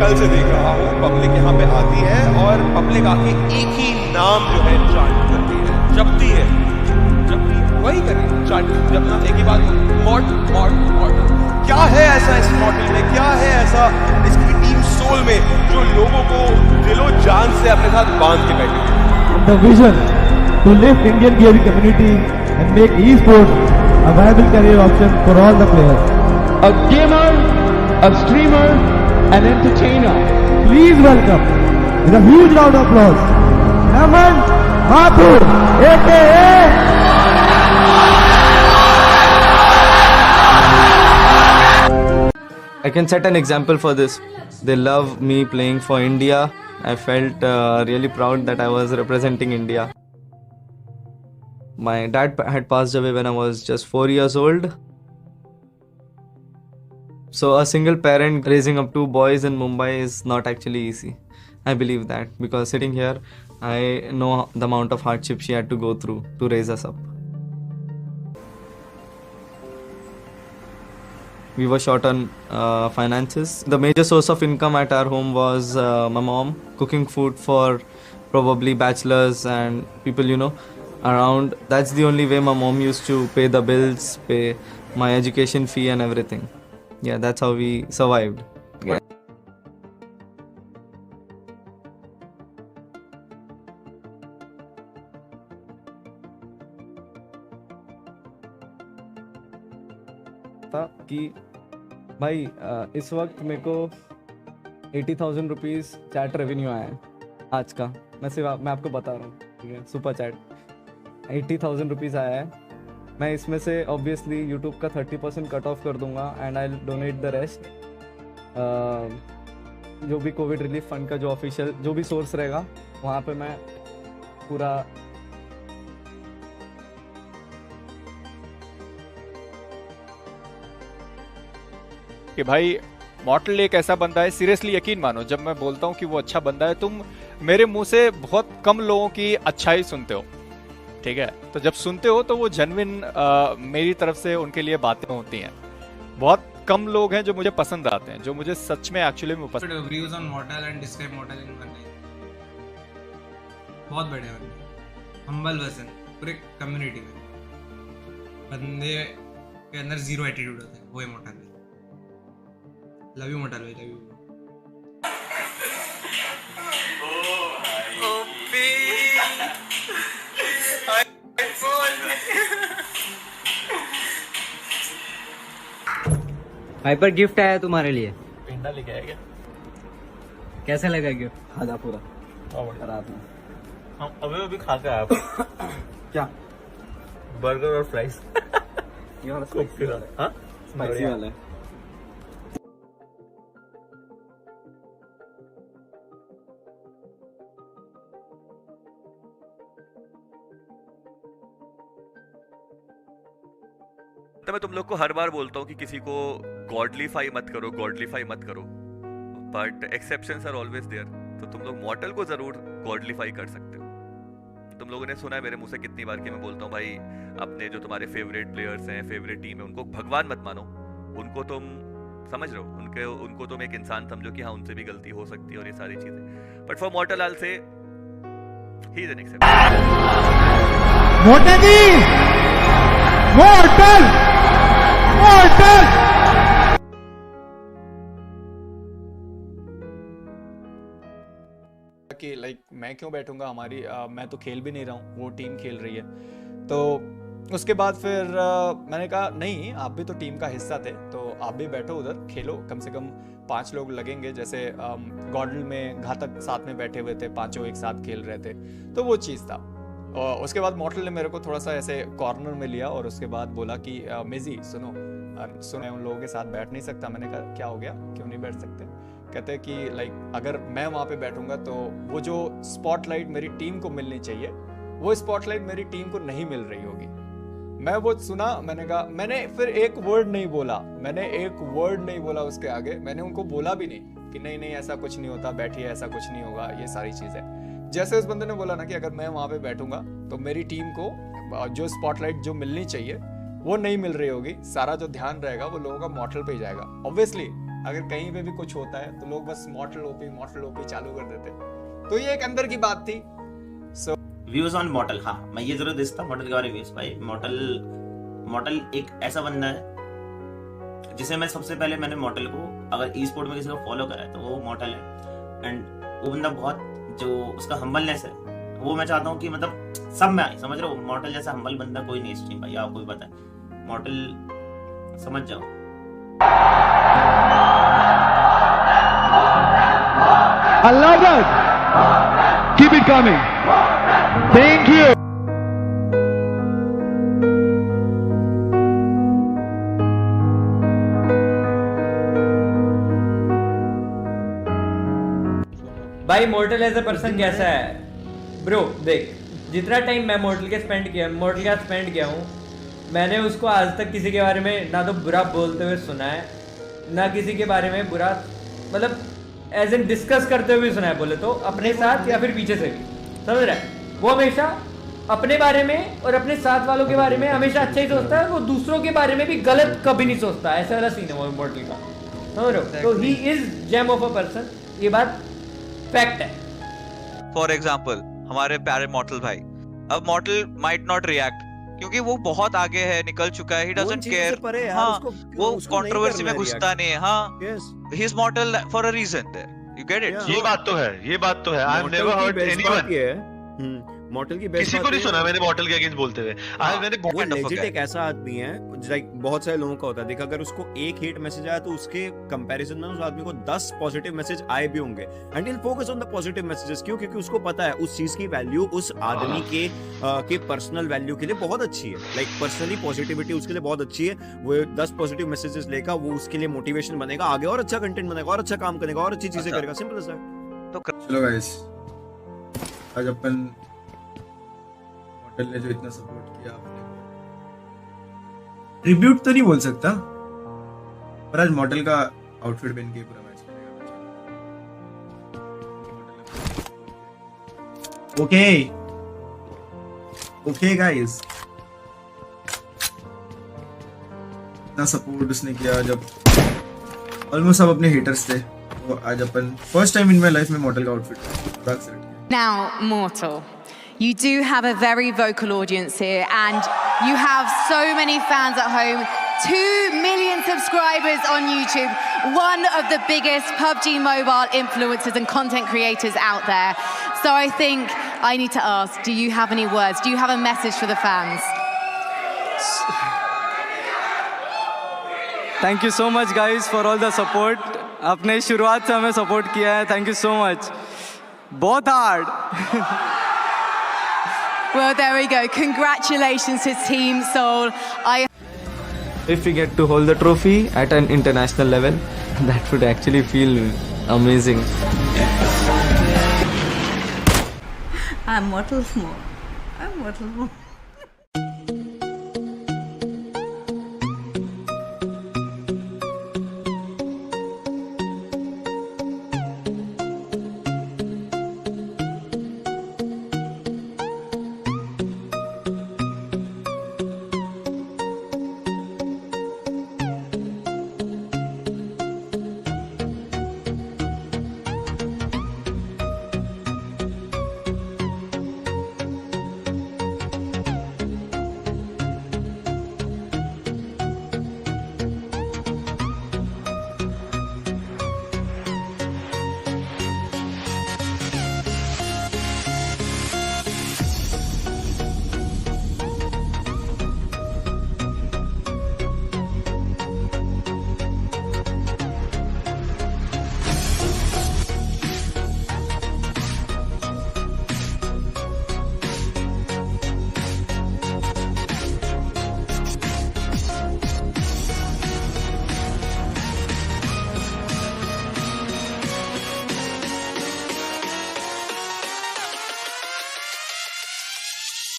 कल से देख रहा हूँ पब्लिक यहाँ पे आती है और पब्लिक आके एक ही नाम जो है चांट करती है, जपती है, वही करें चांट जपना, एक ही बात, मॉडल। क्या है ऐसा इस मॉडल में, क्या है ऐसा इसकी टीम सोल में जो लोगों को दिलो जान से अपने साथ बांध के बैठे? The vision to lift Indian gaming community and make esports a viable career option for all the players. A gamer, a streamer, an entertainer. Please welcome with a huge round of applause, Naman Mathur, aka I can set an example for this. They love me playing for India. I felt really proud that I was representing India. My dad had passed away when I was just 4 years old. So a single parent raising up 2 boys in Mumbai is not actually easy. I believe that because sitting here, I know the amount of hardship she had to go through to raise us up. We were short on finances. The major source of income at our home was my mom cooking food for probably bachelors and people, around. That's the only way my mom used to pay the bills, pay my education fee and everything. Yeah, that's how we survived. Yeah. कि भाई इस वक्त मेरे को 80,000 rupees chat revenue आया है आज का। मैं आपको बता रहा हूँ, ठीक है, सुपर चैट 80,000 रुपीज़ आया है। मैं इसमें से ऑब्वियसली यूट्यूब का 30% कट ऑफ कर दूंगा and I donate the rest. जो भी कोविड रिलीफ फंड का जो ऑफिशियल जो भी सोर्स रहेगा वहाँ पे मैं पूरा कि भाई मॉर्टल एक ऐसा बंदा है, सीरियसली यकीन मानो जब मैं बोलता हूँ कि वो अच्छा बंदा है, तुम मेरे मुंह से बहुत कम लोगों की अच्छाई सुनते हो, ठीक है? तो जब सुनते हो तो वो जेन्युइन मेरी तरफ से उनके लिए बातें होती हैं। बहुत कम लोग हैं जो मुझे पसंद आते हैं, जो मुझे सच में एक्चुअली में पसंद। Views on मॉर्टल and describe मॉर्टल in one line. बहुत बढ़िया बंदे, हम्बल पर्सन, पूरे कम्युनिटी में बंदे के अंदर जीरो एटीट्यूड होता है, वो है मॉर्टल। लव यू मॉर्टल भाई, लव यू। हाइपर गिफ्ट आया तुम्हारे लिए। पिंडा लेके आया क्या? कैसा लगा गिफ्ट? आधा पूरा रात में हम अभी खा के आया। क्या? बर्गर और फ्राइज। स्पाइसी वाला है। तो मैं तुम लोग को हर बार बोलता हूँ कि किसी को गॉडलीफाई मत करो, but exceptions are always there. तो तुम लोग मॉर्टल को जरूर गॉडलीफाई कर सकते हो। तुम लोगों ने सुना है मेरे मुंह से कितनी बार कि मैं बोलता हूँ भाई अपने जो तुम्हारे फेवरेट प्लेयर्स हैं, फेवरेट टीम है, उनको भगवान मत मानो, उनको तुम समझ रहे हो, उनको तुम एक इंसान समझो कि हाँ उनसे भी गलती हो सकती है और ये सारी चीजें। But for मॉर्टल I will say he is an exception. कि लाइक मैं क्यों बैठूंगा, मैं तो खेल भी नहीं रहा हूँ, वो टीम खेल रही है। तो उसके बाद फिर मैंने कहा नहीं, आप भी तो टीम का हिस्सा थे, तो आप भी बैठो उधर, खेलो। कम से कम 5 लोग लगेंगे, जैसे गॉडल में घातक साथ में बैठे हुए थे, 5 एक साथ खेल रहे थे, तो वो चीज़ था। और उसके बाद मॉर्टल ने मेरे को थोड़ा सा ऐसे कॉर्नर में लिया और उसके बाद बोला कि मेजी सुनो, मैं उन लोगों के साथ बैठ नहीं सकता। मैंने कहा क्या हो गया, क्यों नहीं बैठ सकते? कहते हैं कि लाइक अगर मैं वहाँ पे बैठूंगा तो वो जो स्पॉटलाइट मेरी टीम को मिलनी चाहिए, वो स्पॉटलाइट मेरी टीम को नहीं मिल रही होगी। मैं वो सुना, मैंने कहा, मैंने फिर एक वर्ड नहीं बोला उसके आगे। मैंने उनको बोला भी नहीं कि नहीं ऐसा कुछ नहीं होता, बैठिए, ऐसा कुछ नहीं होगा, ये सारी चीज़ें। जैसे उस बंदे ने बोला ना कि अगर मैं वहाँ पे बैठूंगा तो मेरी टीम को जो स्पॉटलाइट जो मिलनी चाहिए वो नहीं मिल रही होगी, सारा जो ध्यान रहेगा वो लोगों का मॉर्टल पे ही जाएगा। ऑब्वियसली अगर कहीं पे भी कुछ होता है तो लोग बस मॉर्टल ओपी चालू कर देते। तो ये एक अंदर की बात थी। सो व्यूज ऑन मॉर्टल, हाँ मैं ये जरूर देखता हूँ मॉर्टल के बारे में व्यूज। भाई मॉर्टल एक ऐसा बंदा है जिसे मैं सबसे पहले मैंने मॉर्टल को, अगर ई स्पोर्ट में किसी को फॉलो करा है तो वो मॉर्टल है। एंड वो बंदा बहुत, जो उसका हम्बलनेस है वो मैं चाहता हूँ कि मतलब सब में आए, समझ रहे हो? मॉर्टल जैसा हम्बल बंदा कोई नहीं स्ट्रीम भाई, आपको भी पता है। मॉर्टल समझ जाओ। I love that. Keep it coming. Thank you. भाई मोर्टल एज ए पर्सन कैसा है ब्रो? देख, जितना टाइम मैं मोर्टल के साथ स्पेंड किया हूँ, मैंने उसको आज तक किसी के बारे में ना तो बुरा बोलते हुए सुना है, ना किसी के बारे में बुरा मतलब एज एन डिस्कस करते हुए सुना है, बोले तो अपने साथ या फिर पीछे से भी, समझ रहा है? वो हमेशा अपने बारे में और अपने साथ वालों के बारे में हमेशा अच्छा ही सोचता है, वो दूसरों के बारे में भी गलत कभी नहीं सोचता। ऐसा वाला सीन है वो मॉडल का, समझ रहे हो? तो he is gem of a person, ये बात फैक्ट है। फॉर एग्जाम्पल हमारे प्यारे मॉर्टल भाई, अब मॉर्टल माइट नॉट रिएक्ट क्योंकि वो बहुत आगे है, निकल चुका है, ही डजंट केयर। हाँ, वो कंट्रोवर्सी में घुसता नहीं है। हाँ, he is mortal for a reason there, you get it? ये बात तो है। I have never heard anyone, mortal की बेस्ट किसी को नहीं सुना मैंने मॉर्टल के अगेंस्ट बोलते हुए। मैंने वो लेजिट एक ऐसा आदमी है, लाइक बहुत सारे लोगों का होता है, देख अगर उसको एक हेट मैसेज आया तो उसके कंपैरिजन में उस आदमी को 10 पॉजिटिव मैसेज आए भी होंगे, and will focus on the positive messages. क्यों? क्योंकि उसको पता है उस चीज की वैल्यू उस आदमी के पर्सनल वैल्यू के लिए बहुत अच्छी है, लाइक पर्सनली पॉजिटिविटी उसके लिए बहुत अच्छी है। वो 10 पॉजिटिव मैसेजेस लेगा, वो उसके लिए मोटिवेशन बनेगा, आगे और अच्छा कंटेंट बनेगा, और अच्छा काम करेगा, और अच्छी चीजें करेगा। Simple as that. तो चलो गाइस, आज अपन ने जो इतना सपोर्ट किया, आपने ट्रिब्यूट तो नहीं बोल सकता, पर आज मॉडल का आउटफिट पहन के पूरा मैच करेगा। ओके गाइस, इतना सपोर्ट उसने किया जब ऑलमोस्ट सब अपने हेटर्स थे, तो आज अपन first time in my life में मॉडल का outfit. Now, Mortal, you do have a very vocal audience here, and you have so many fans at home. 2 million subscribers on YouTube. One of the biggest PUBG Mobile influencers and content creators out there. So I think I need to ask, do you have any words? Do you have a message for the fans? Thank you so much guys for all the support. आपने शुरुआत से हमें support किया है, thank you so much. बहुत hard. Well, there we go. Congratulations to Team Soul. If we get to hold the trophy at an international level, that would actually feel amazing. I'm Mortal Small.